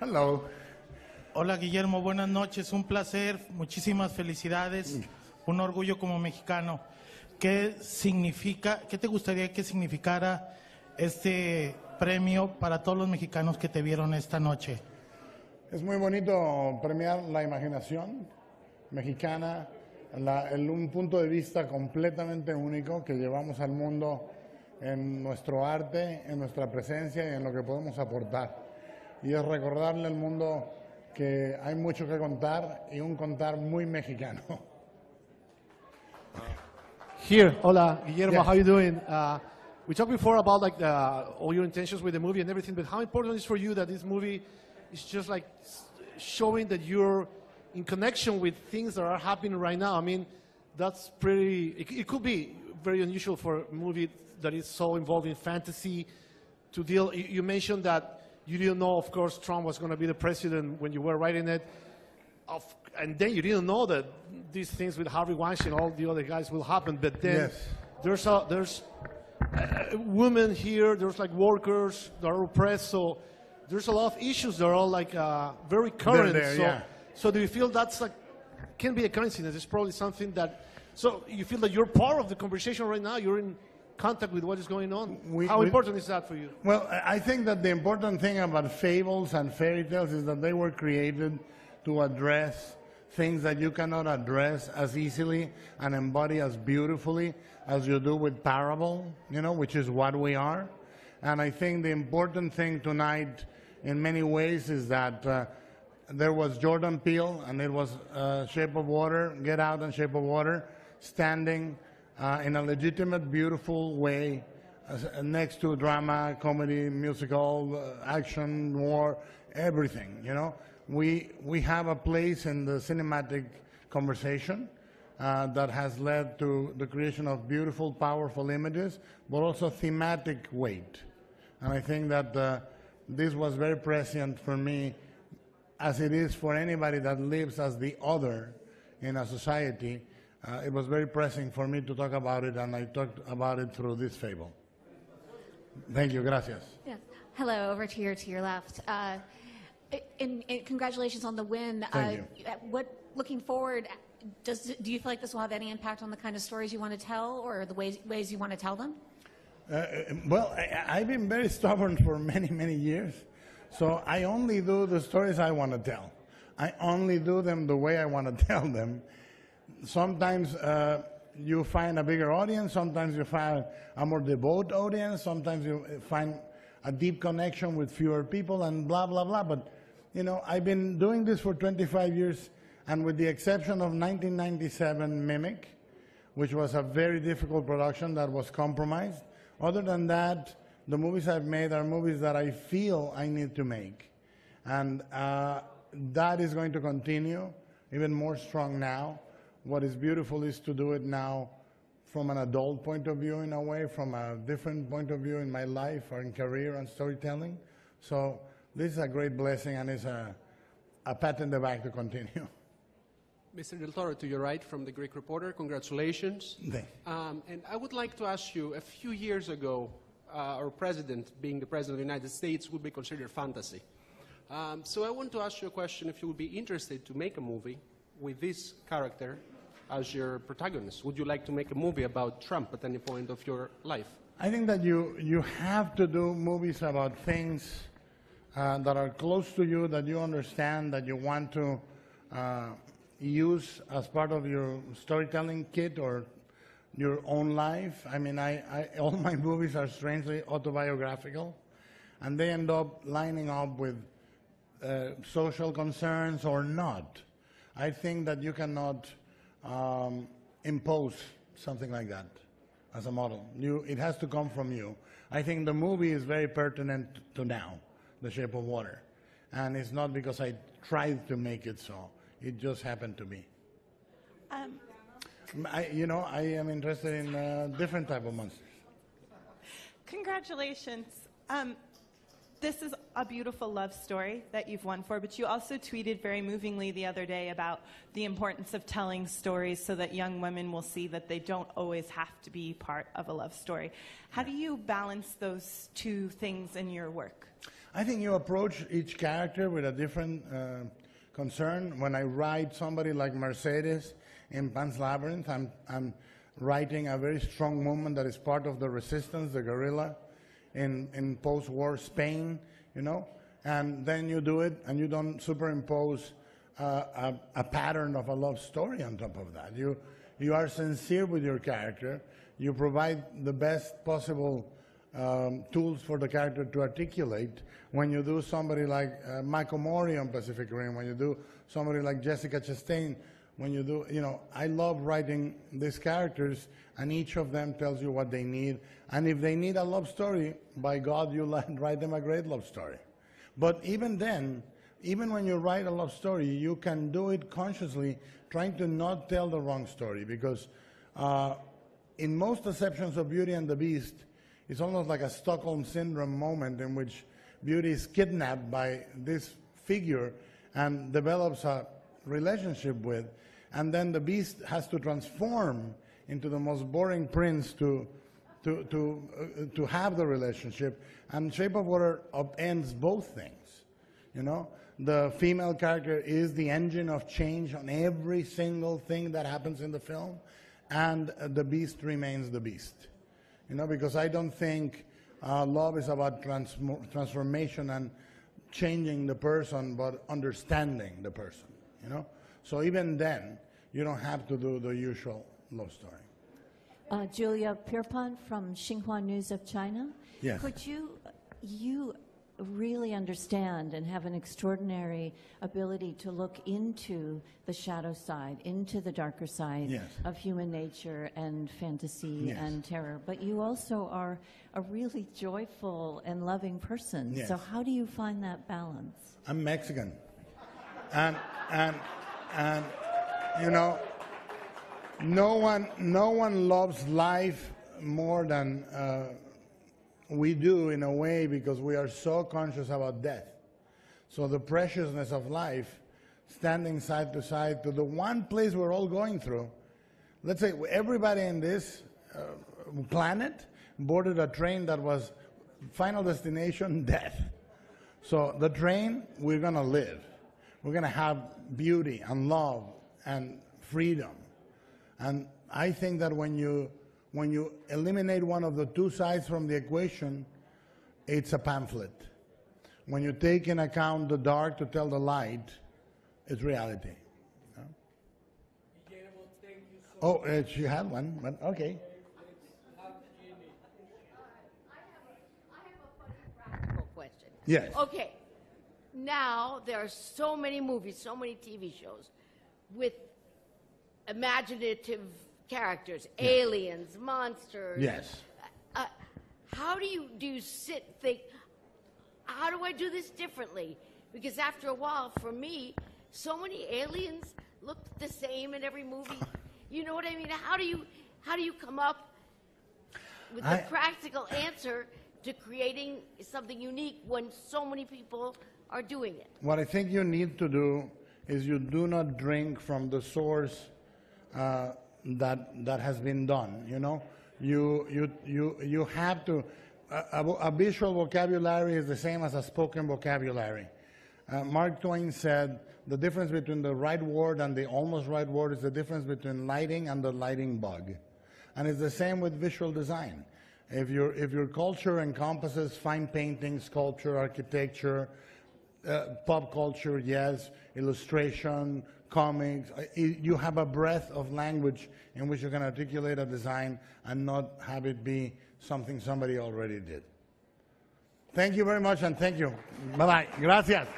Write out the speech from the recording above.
Hello. Hola Guillermo, buenas noches, un placer, muchísimas felicidades, un orgullo como mexicano. ¿Qué te gustaría que significara este premio para todos los mexicanos que te vieron esta noche? Es muy bonito premiar la imaginación mexicana, un punto de vista completamente único que llevamos al mundo en nuestro arte, en nuestra presencia y en lo que podemos aportar. Y es recordarle al mundo que hay mucho que contar y un contar muy mexicano. Here, hola, Guillermo, Yes. how you doing? We talked before about like all your intentions with the movie and everything, but how important is for you that this movie is just like showing that you're in connection with things that are happening right now? I mean, that's pretty, it could be very unusual for a movie that is so involved in fantasy to deal. You mentioned that you didn't know, of course, Trump was going to be the president when you were writing it. And then you didn't know that these things with Harvey Weinstein and all the other guys will happen. But then Yes. there's women here, there's like workers that are oppressed. So there's a lot of issues that are all like very current. They're there, so, yeah. so do you feel that's like, can be a coincidence? It's probably something that, so you feel that you're part of the conversation right now? You're in contact with what is going on? How important is that for you? Well, I think that the important thing about fables and fairy tales is that they were created to address things that you cannot address as easily and embody as beautifully as you do with parable, which is what we are. And I think the important thing tonight in many ways is that there was Jordan Peele, and it was Shape of Water, Get Out and Shape of Water, standing in a legitimate, beautiful way next to drama, comedy, musical, action, war, everything, We have a place in the cinematic conversation that has led to the creation of beautiful, powerful images, but also thematic weight. And I think that this was very prescient for me, as it is for anybody that lives as the other in a society. It was very pressing for me to talk about it, and I talked about it through this fable. Thank you, gracias. Yes. Hello, over to your left. And congratulations on the win. Thank you. Looking forward, do you feel like this will have any impact on the kind of stories you want to tell, or the ways you want to tell them? Well, I've been very stubborn for many, many years. So I only do the stories I want to tell. I only do them the way I want to tell them. Sometimes you find a bigger audience. Sometimes you find a more devout audience. Sometimes you find a deep connection with fewer people and blah, blah, blah. But, I've been doing this for 25 years, and with the exception of 1997 Mimic, which was a very difficult production that was compromised, other than that, the movies I've made are movies that I feel I need to make. And that is going to continue, even more strong now. What is beautiful is to do it now from an adult point of view, in a way, from a different point of view in my life or in career and storytelling. So this is a great blessing, and it's a pat in the back to continue. Mr. Del Toro, to your right from the Greek Reporter, congratulations. And I would like to ask you, a few years ago, our president, being the president of the United States, would be considered fantasy. So I want to ask you a question, if you would be interested to make a movie with this character as your protagonist. Would you like to make a movie about Trump at any point of your life? I think that you have to do movies about things that are close to you, that you understand, that you want to use as part of your storytelling kit or your own life. I mean, all my movies are strangely autobiographical, and they end up lining up with social concerns or not. I think that you cannot impose something like that as a model. It has to come from you. I think the movie is very pertinent to now, The Shape of Water. And it's not because I tried to make it so. It just happened to be. I am interested in different type of monsters. Congratulations. This is a beautiful love story that you've won for, but you also tweeted very movingly the other day about the importance of telling stories so that young women will see that they don't always have to be part of a love story. How do you balance those two things in your work? I think you approach each character with a different concern. When I write somebody like Mercedes in Pan's Labyrinth, I'm writing a very strong woman that is part of the resistance, the guerrilla, in post-war Spain, you know. And then you do it, and you don't superimpose a pattern of a love story on top of that. You are sincere with your character. You provide the best possible tools for the character to articulate. When you do somebody like Mako Mori on Pacific Rim, when you do somebody like Jessica Chastain, when you do, you know, I love writing these characters, and each of them tells you what they need. And if they need a love story, by God, you write them a great love story. But even then, even when you write a love story, you can do it consciously, trying to not tell the wrong story, because in most conceptions of Beauty and the Beast, it's almost like a Stockholm Syndrome moment in which Beauty is kidnapped by this figure and develops a relationship with, and then the Beast has to transform into the most boring prince to have the relationship, and Shape of Water upends both things, you know? The female character is the engine of change on every single thing that happens in the film, and the Beast remains the Beast, you know, because I don't think love is about transformation and changing the person, but understanding the person, you know? So even then, you don't have to do the usual love story. Julia Pierpont from Xinhua News of China. Yes. Could you really understand and have an extraordinary ability to look into the shadow side, into the darker side Yes. of human nature and fantasy Yes. and terror. But you also are a really joyful and loving person. Yes. So how do you find that balance? I'm Mexican. And you know, no one loves life more than we do, in a way, because we are so conscious about death. So the preciousness of life, standing side to side to the one place we're all going through. Let's say everybody in this planet boarded a train that was final destination death. So the train, we're going to live. We're going to have beauty and love and freedom. And I think that when you eliminate one of the two sides from the equation, it's a pamphlet. When you take in account the dark to tell the light, it's reality. Guillermo, thank you so Oh, she had one, but okay. much. Jimmy. I have a funny practical question. Yes. Okay. Now there are so many movies, so many TV shows with imaginative characters, aliens, monsters. Yes. How do you sit, think, how do I do this differently? Because after a while, for me, so many aliens look the same in every movie. You know what I mean? How do you come up with the practical answer to creating something unique when so many people are doing it? What I think you need to do is you do not drink from the source that has been done. You know, you have to. A visual vocabulary is the same as a spoken vocabulary. Mark Twain said the difference between the right word and the almost right word is the difference between lighting and the lighting bug, and it's the same with visual design. If your culture encompasses fine painting, sculpture, architecture, pop culture, yes, illustration, comics, you have a breadth of language in which you can articulate a design and not have it be something somebody already did. Thank you very much, and thank you. Bye-bye. Gracias.